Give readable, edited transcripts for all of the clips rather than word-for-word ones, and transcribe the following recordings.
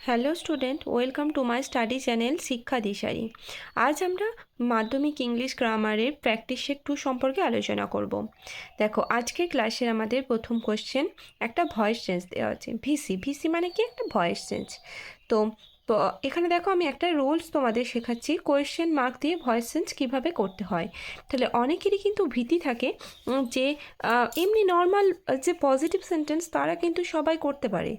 Hello student, welcome to my study channel শিক্ষা দিশারি। আজ আমরা মাধ্যমিক ইংলিশ গ্রামারের প্র্যাকটিস সেট 2 সম্পর্কে আলোচনা করব। দেখো, আজকের ক্লাসের আমাদের প্রথম কোশ্চেন, একটা ভয়েস চেঞ্জ দেওয়া আছে। ভিসি ভিসি মানে কি? একটা ভয়েস চেঞ্জ। তো এখানে দেখো, আমি একটা রুলস তোমাদের শেখাচ্ছি, কোয়েশ্চেন মার্ক দিয়ে ভয়েস চেঞ্জ কীভাবে করতে হয়। তাহলে অনেকেরই কিন্তু ভীতি থাকে যে এমনি নর্মাল যে পজিটিভ সেন্টেন্স তারা কিন্তু সবাই করতে পারে,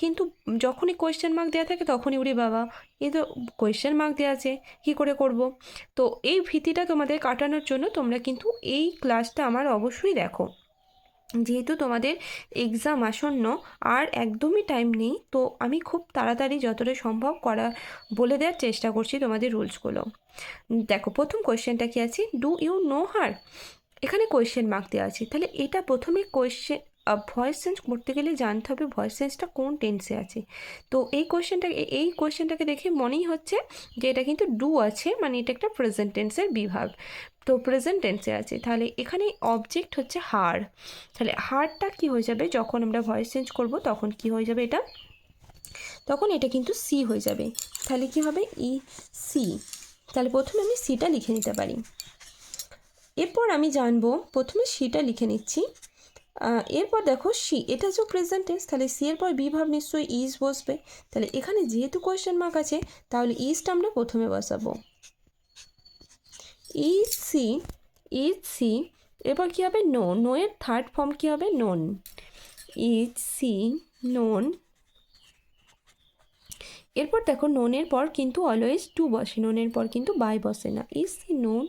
কিন্তু যখনই কোয়েশ্চেন মার্ক দেওয়া থাকে তখনই উড়ে বাবা, এ তো কোয়েশ্চেন মার্ক দেওয়া আছে, কী করে করব। তো এই ভীতিটা তোমাদের কাটানোর জন্য তোমরা কিন্তু এই ক্লাসটা আমার অবশ্যই দেখো। যেহেতু তোমাদের এক্সাম আসন্ন, আর একদমই টাইম নেই, তো আমি খুব তাড়াতাড়ি যতটা সম্ভব বলে দেওয়ার চেষ্টা করছি তোমাদের রুলসগুলো। দেখো, প্রথম কোয়েশ্চেনটা কি আছে, ডু ইউ নো হার। এখানে কোয়েশ্চেন মার্ক দেওয়া আছে, তাহলে এটা প্রথমে ভয়েস চেঞ্জ করতে গেলে জানতে হবে ভয়েস চেঞ্জটা কোন টেন্সে আছে। তো এই কোয়েশ্চেনটাকে দেখে মনেই হচ্ছে যে এটা কিন্তু ডু আছে, মানে এটা একটা প্রেজেন্ট টেন্সের বিভাগ। তো প্রেজেন্ট টেন্সে আছে, তাহলে এখানে অবজেক্ট হচ্ছে হার। তাহলে হারটা কি হয়ে যাবে, যখন আমরা ভয়েস চেঞ্জ করব তখন কি হয়ে যাবে, তখন এটা কিন্তু সি হয়ে যাবে। তাহলে কি হবে, ই সি। তাহলে প্রথমে আমি সিটা লিখে নিতে পারি। এরপর আমি জানবো, প্রথমে সিটা লিখে নিচ্ছি। এরপর দেখো, সি এটা যে প্রেজেন্ট টেন্স, তাহলে সি এর পর বিভাব নিশ্চয়ই ইজ বসবে। তাহলে এখানে যেহেতু কোয়েশ্চেন মার্ক আছে, তাহলে ইজটা আমরা প্রথমে বসাবো, ইজ সি, ইজ সি। এরপর কী হবে, নো, নো এর থার্ড ফর্ম কী হবে, নোন, ইজ সি নোন। এরপর দেখো, নোনের পর কিন্তু অলওয়েজ টু বসে, নোনের পর কিন্তু বাই বসে না। Is she known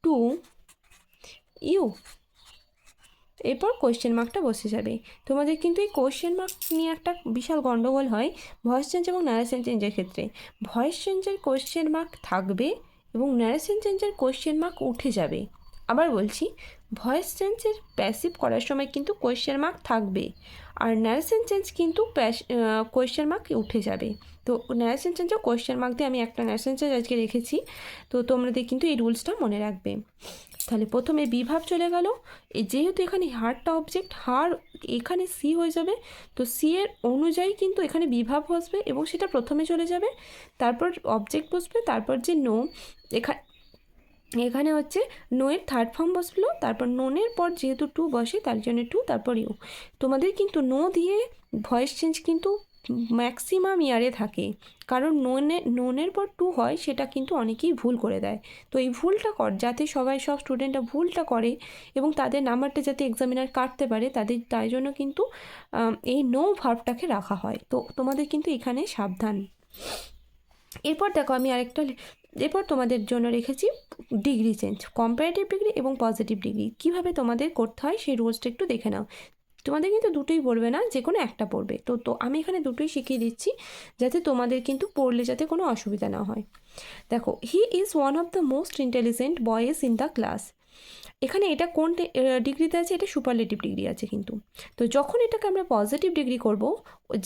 to you. এরপর কোয়েশ্চেন মার্কটা বসে যাবে। তোমাদের কিন্তু এই কোয়েশ্চেন মার্ক নিয়ে একটা বিশাল গণ্ডগোল হয় ভয়েস চেঞ্জ এবং ন্যারেশন চেঞ্জের ক্ষেত্রে। ভয়েস চেঞ্জের কোয়েশ্চেন মার্ক থাকবে এবং ন্যারেশন চেঞ্জের কোয়েশ্চেন মার্ক উঠে যাবে। আবার বলছি, ভয়েস চেঞ্জের প্যাসিভ করার সময় কিন্তু কোয়েশ্চেন মার্ক থাকবে, আর ন্যারেশন চেঞ্জ কিন্তু কোয়েশ্চেন মার্ক উঠে যাবে। তো ন্যারেশন চেঞ্জও কোয়েশ্চেন মার্ক দিয়ে আমি একটা ন্যারেশন চেঞ্জ আজকে রেখেছি, তো তোমাদের কিন্তু এই রুলসটা মনে রাখবে। তাহলে প্রথমে বিভাব চলে গেল, যেহেতু এখানে হারটা অবজেক্ট, হার এখানে সি হয়ে যাবে, তো সি এর অনুযায়ী কিন্তু এখানে বিভাব বসবে এবং সেটা প্রথমে চলে যাবে, তারপর অবজেক্ট বসবে, তারপর যে নো, এখানে হচ্ছে নো এর থার্ড ফর্ম বসলো, তারপর নোনের পর যেহেতু টু বসে তার জন্য টু, তারপর ইউ। তোমাদের কিন্তু নো দিয়ে ভয়েস চেঞ্জ কিন্তু ম্যাক্সিমাম ইয়ারে থাকে, কারণ নোনের পর টু হয়, সেটা কিন্তু অনেকেই ভুল করে দেয়। তো এই ভুলটা যাতে সব স্টুডেন্টরা ভুলটা করে এবং তাদের নাম্বারটা যাতে এক্সামিনার কাটতে পারে, তাই জন্য কিন্তু এই নো ভার্বটাকে রাখা হয়। তো তোমাদের কিন্তু এখানে সাবধান। এরপর দেখো, এরপর তোমাদের জন্য রেখেছি ডিগ্রি চেঞ্জ, কম্পারেটিভ ডিগ্রি এবং পজিটিভ ডিগ্রি কীভাবে তোমাদের করতে হয় সেই রুলসটা একটু দেখে নাও। তোমাদের কিন্তু দুটোই পড়বে না, যে কোনো একটা পড়বে। তো আমি এখানে দুটোই শিখিয়ে দিচ্ছি, যাতে তোমাদের কিন্তু পড়লে যাতে কোনো অসুবিধা না হয়। দেখো, he is one of the most intelligent boys in the class. এখানে এটা কোন ডিগ্রিতে আছে, এটা সুপারলেটিভ ডিগ্রি আছে কিন্তু। তো যখন এটাকে আমরা পজিটিভ ডিগ্রি করব,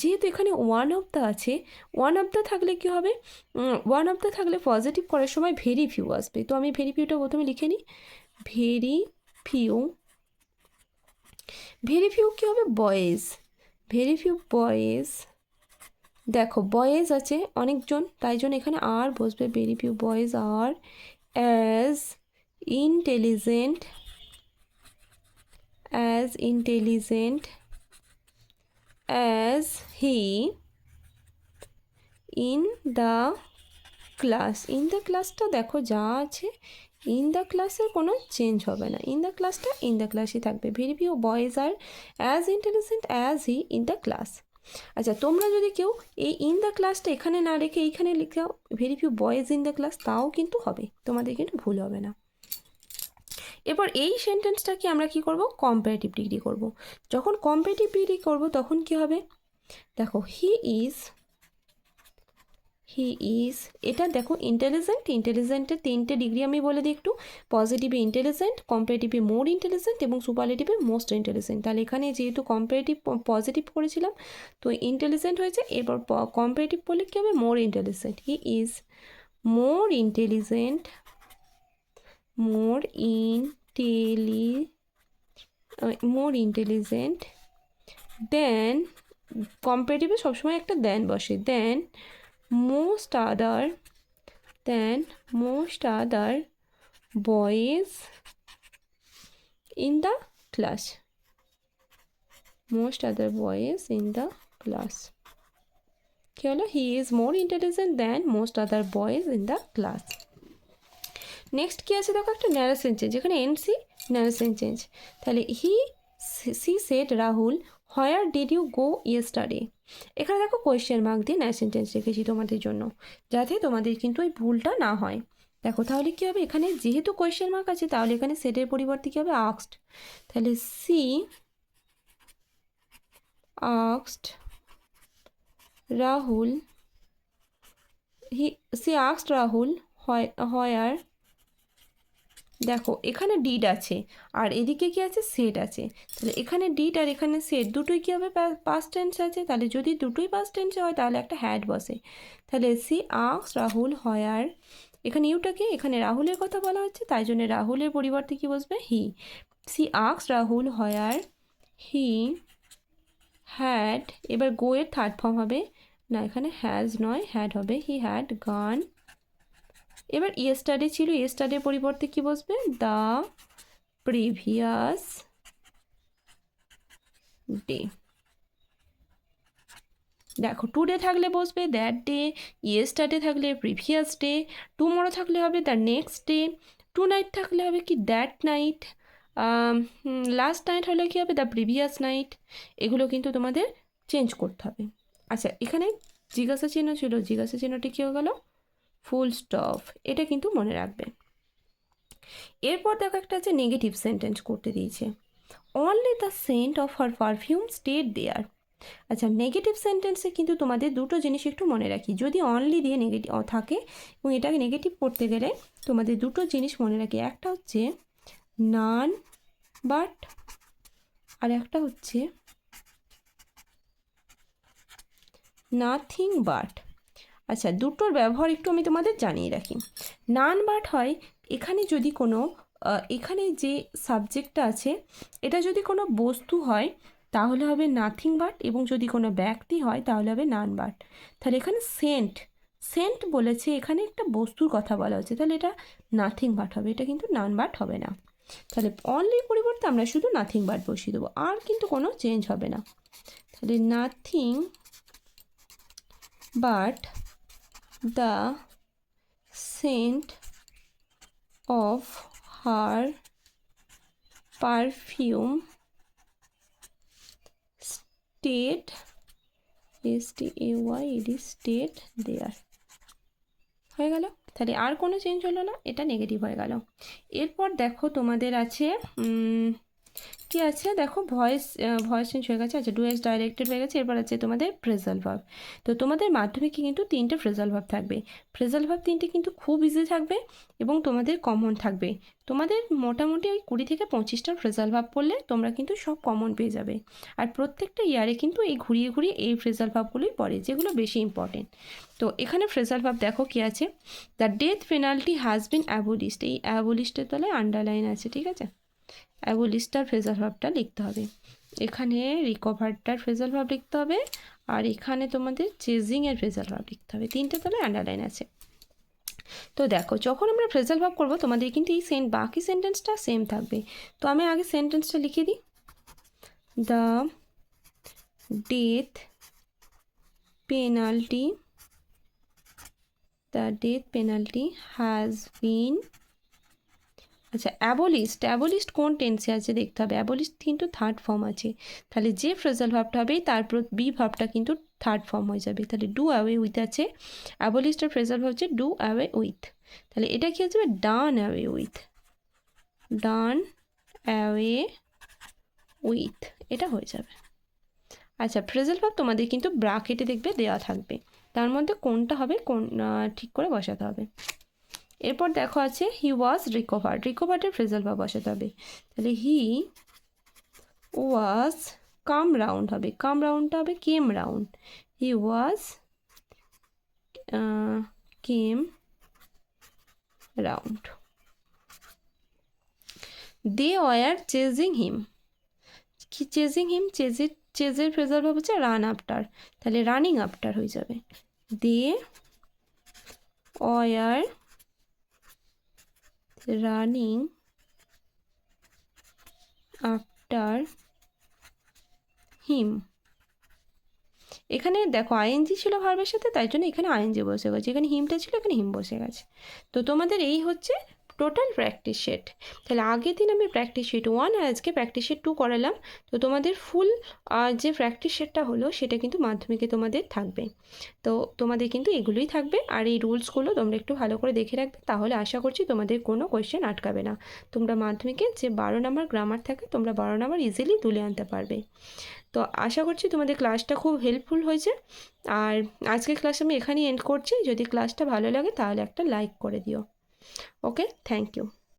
যেহেতু এখানে ওয়ান অফ দ্য আছে, ওয়ান অফ দ্য থাকলে কী হবে, ওয়ান অফ দ্য থাকলে পজিটিভ করার সময় ভেরি ফিউ আসবে। তো আমি ভেরি ফিউটা প্রথমে লিখে নিই, ভেরি ফিউ। ভেরি ফিউ কী হবে, বয়েজ, ভেরি ফিউ বয়েজ। দেখো, বয়েজ আছে অনেকজন, তাই জন্য এখানে আর বসবে, ভেরি ফিউ বয়েজ আর as intelligent as he in the class. In the ক্লাসটা দেখো যা আছে, ইন দ্য ক্লাসের কোনো চেঞ্জ হবে না, ইন দ্য ক্লাসটা ইন দ্য ক্লাসই থাকবে। ভেরি ফিউ বয়েজ আর as intelligent as he in the class. আচ্ছা, তোমরা যদি কেউ এই ইন দ্য ক্লাসটা এখানে না রেখে এইখানে লিখে very few boys in the class, তাও কিন্তু হবে, তোমাদের কিন্তু ভুল হবে না। এবার এই সেন্টেন্সটাকে আমরা কি করব, কম্পারেটিভ ডিগ্রি করব। যখন কম্পারেটিভ ডিগ্রি করব তখন কি হবে, দেখো, হি ইজ, এটা দেখো ইন্টেলিজেন্টের তিনটে ডিগ্রি আমি বলে দিই একটু। পজিটিভে ইন্টেলিজেন্ট, কম্পারেটিভে মোর ইন্টেলিজেন্ট এবং সুপারলেটিভে মোস্ট ইন্টেলিজেন্ট। তাহলে এখানে যেহেতু পজিটিভ করেছিলাম, তো ইন্টেলিজেন্ট হয়েছে, এরপর কম্পারেটিভ করলে কী হবে, more intelligent. He is more intelligent, more intelligent than কম্পারেটিভে সবসময় একটা দেন বসে, than most other boys in the class, most other boys in the class. কি হলো? He is more intelligent than most other boys in the class. Next কী আছে দেখো, একটা ন্যারেশন চেঞ্জ, এখানে এনসি ন্যারেশন চেঞ্জ। তাহলে she said Rahul where did you go yesterday. এখানে দেখো কোয়েশ্চেন মার্ক দিয়ে ন্যারেশন চেঞ্জ রেখেছি তোমাদের জন্য, যাতে তোমাদের কিন্তু ওই ভুলটা না হয়। দেখো তাহলে কী হবে, এখানে যেহেতু কোয়েশ্চেন মার্ক আছে তাহলে এখানে সেটের পরিবর্তে কী হবে, আক্সড। তাহলে সি আক্সড রাহুল, সি আক্সড রাহুল হোয়ার, দেখো এখানে ডিড আছে আর এদিকে কি আছে, সেট আছে। তাহলে এখানে ডিড আর এখানে সেট দুটোই কী হবে, পাস্ট টেন্স আছে। তাহলে যদি দুটোই পাস্ট টেন্সে হয় তাহলে একটা হ্যাড বসে। তাহলে সি আক্স রাহুল হোয়ার, এখানে ইউটাকে, এখানে রাহুলের কথা বলা হচ্ছে তাই জন্য রাহুলের পরিবর্তে কি বসবে, হি। সি আক্স রাহুল হোয়ার হি হ্যাড, এবার গো এর থার্ড ফর্ম হবে না, এখানে হ্যাজ নয় হ্যাড হবে, হি হ্যাড গান। এবার ইয়েস্টারডে ছিল, ইয়েস্টারডে পরিবর্তে কি বসবে, দ্য প্রিভিয়াস ডে। দেখো টুডে থাকলে বসবে দ্যাট ডে, ইয়েস্টারডে থাকলে প্রিভিয়াস ডে, টুমরো থাকলে হবে the next day, tonight থাকলে হবে কি দ্যাট নাইট, লাস্ট নাইট হলে কি হবে, দ্য প্রিভিয়াস নাইট। এগুলো কিন্তু তোমাদের চেঞ্জ করতে হবে। আচ্ছা এখানে জিজ্ঞাসা চিহ্ন ছিল, জিজ্ঞাসা চিহ্নটি কী হয়ে গেল, ফুল স্টপ। এটা কিন্তু মনে রাখবেন। এরপর দেখো একটা আছে নেগেটিভ সেন্টেন্স করতে দিয়েছে, only the scent of her perfume stayed there. আচ্ছা নেগেটিভ সেন্টেন্সে কিন্তু তোমাদের দুটো জিনিস একটু মনে রাখি, যদি অনলি দিয়ে নেগেটিভ থাকে এবং এটাকে নেগেটিভ করতে গেলে তোমাদের দুটো জিনিস মনে রাখি, একটা হচ্ছে নান বাট আর একটা হচ্ছে নাথিং বাট। আচ্ছা দুটোর ব্যবহার একটু আমি তোমাদের জানিয়ে রাখি। নান বাট হয় এখানে যদি কোনো এখানে যে সাবজেক্টটা আছে এটা যদি কোনো বস্তু হয় তাহলে হবে নাথিং বাট, এবং যদি কোনো ব্যক্তি হয় তাহলে হবে নান বাট। তাহলে এখানে সেন্ট বলেছে, এখানে একটা বস্তুর কথা বলা হচ্ছে, তাহলে এটা নাথিং বাট হবে, এটা কিন্তু নান বাট হবে না। তাহলে অনলির পরিবর্তে আমরা শুধু নাথিং বাট বসিয়ে দেবো, আর কিন্তু কোনো চেঞ্জ হবে না। তাহলে nothing but the scent of her perfume stayed, S-T-A-Y-E-D, stayed there হয়ে গেল। তাহলে আর কোনো চেঞ্জ হলো না, এটা নেগেটিভ হয়ে গেল। এরপর দেখো তোমাদের আছে কি আছে, দেখো ভয়েস চেঞ্জ হয়ে গেছে। আচ্ছা ডুয়েস ডাইরেক্টেড হয়ে গেছে। এরপর আছে তোমাদের ফ্রেজাল ভার্ব। তো তোমাদের মাধ্যমিকে কিন্তু 3টে ফ্রেজাল ভার্ব থাকবে। ফ্রেজাল ভার্ব 3টে কিন্তু খুব ইজি থাকবে এবং তোমাদের কমন থাকবে। তোমাদের মোটামুটি ওই 20 থেকে 25টা ফ্রেজাল ভার্ব পড়লে তোমরা কিন্তু সব কমন পেয়ে যাবে। আর প্রত্যেকটা ইয়ারে কিন্তু এই ঘুরিয়ে ঘুরিয়ে এই ফ্রেজাল ভার্বগুলোই পড়ে, যেগুলো বেশি ইম্পর্টেন্ট। তো এখানে ফ্রেজাল ভার্ব দেখো কি আছে, the death penalty has been abolished. এই অ্যাবলিশডের তলায় আন্ডারলাইন আছে, ঠিক আছে। অ্যাবলিশটার ফ্রেজাল ভার্বটা লিখতে হবে, এখানে রিকভারটার ফ্রেজাল ভার্ব লিখতে হবে, আর এখানে তোমাদের চেজিংয়ের ফ্রেজাল ভার্ব লিখতে হবে। 3টে তলায় আন্ডারলাইন আছে। তো দেখো যখন আমরা ফ্রেজাল ভার্ব করবো তোমাদের কিন্তু এই বাকি সেন্টেন্সটা সেম থাকবে। তো আমি আগে সেন্টেন্সটা লিখে দিই, the death penalty has been, আচ্ছা অ্যাবলিস্ট কোন টেন্সে আছে দেখতে হবে। অ্যাবলিস্ট কিন্তু থার্ড ফর্ম আছে, তাহলে যে ফ্রেজাল ভার্বটা হবে তারপর বি ভার্বটা কিন্তু থার্ড ফর্ম হয়ে যাবে। তাহলে ডু অ্যাওয়ে উইথ আছে, অ্যাবলিস্টের ফ্রেজাল ভার্ব হচ্ছে ডু অ্যাওয়ে উইথ। তাহলে এটা কি হচ্ছে, ডান অ্যাওয়ে উইথ, এটা হয়ে যাবে। আচ্ছা ফ্রেজাল ভার্ব তোমাদের কিন্তু ব্রাকেটে দেখবে দেওয়া থাকবে, তার মধ্যে কোনটা হবে কোন ঠিক করে বসাতে হবে। এরপর দেখো আছে হি ওয়াজ রিকভার্ডের ফ্রেজাল ভার্ব বসাতে হবে। তাহলে হি ওয়াজ কাম রাউন্ড হবে, কাম রাউন্ডটা হবে came round, he was came round. They were chasing him, কি চেজিং হিম, চেজের ফ্রেজাল ভার্ব হচ্ছে রান আফটার, তাহলে রানিং আফটার হয়ে যাবে। They were running after him. এখানে দেখো আইএনজি ছিল ভার্বের সাথে, তাই জন্য এখানে আইএনজি বসে গেছে, এখানে হিমটা ছিল এখানে হিম বসে গেছে। তো তোমাদের এই হচ্ছে টোটাল প্র্যাকটিস সেট। তাহলে আগের দিন আমি প্র্যাকটিস শিট 1 আর আজকে প্র্যাকটিস শিট 2 করালাম। তো তোমাদের ফুল যে প্র্যাকটিস সেটটা হলো সেটা কিন্তু মাধ্যমিকে তোমাদের থাকবে। তো তোমাদের কিন্তু এগুলোই থাকবে, আর এই রুলসগুলো তোমরা একটু ভালো করে দেখে রাখবে, তাহলে আশা করছি তোমাদের কোনো কোয়েশ্চেন আটকাবে না। তোমরা মাধ্যমিকে যে 12 নম্বর গ্রামার থাকে তোমরা 12 নম্বর ইজিলি তুলে আনতে পারবে। তো আশা করছি তোমাদের ক্লাসটা খুব হেল্পফুল হয়েছে। আর আজকের ক্লাস আমি এখানেই এন্ড করছি। যদি ক্লাসটা ভালো লাগে তাহলে একটা লাইক করে দিও। ওকে, থ্যাংক ইউ।